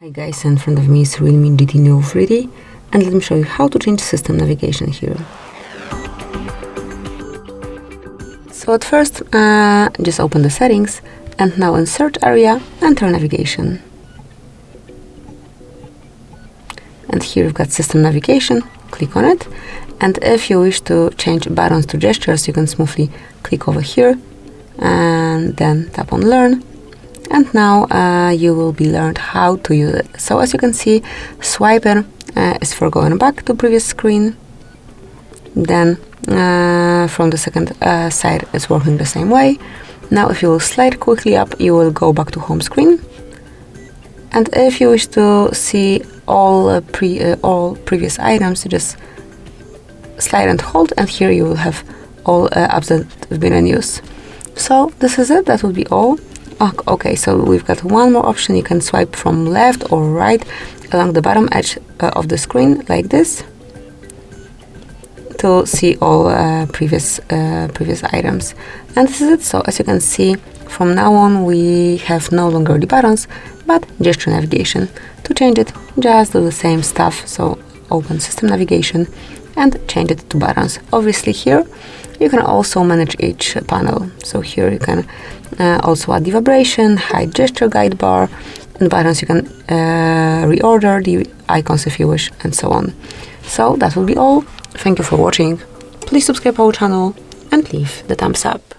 Hi guys, in front of me is REALME GT Neo 3D, and let me show you how to change system navigation here. So at first, just open the settings, and now in search area, enter navigation. And here you've got system navigation, click on it, and if you wish to change buttons to gestures, you can smoothly click over here, and then tap on learn. And now you will be learned how to use it. So as you can see, swiper is for going back to previous screen. Then from the second side, it's working the same way. Now if you will slide quickly up, you will go back to home screen. And if you wish to see all previous items, you just slide and hold, and here you will have all apps that have been in use. So this is it, that will be all. Okay, so we've got one more option. You can swipe from left or right along the bottom edge of the screen like this to see all previous items. And this is it. So as you can see, from now on we have no longer the buttons but gesture navigation. To change it, just do the same stuff. So open system navigation and change it to buttons. Obviously here you can also manage each panel. So here you can also add the vibration, hide gesture guide bar, and buttons you can reorder the icons if you wish, and so on. So that will be all. Thank you for watching. Please subscribe our channel and leave the thumbs up.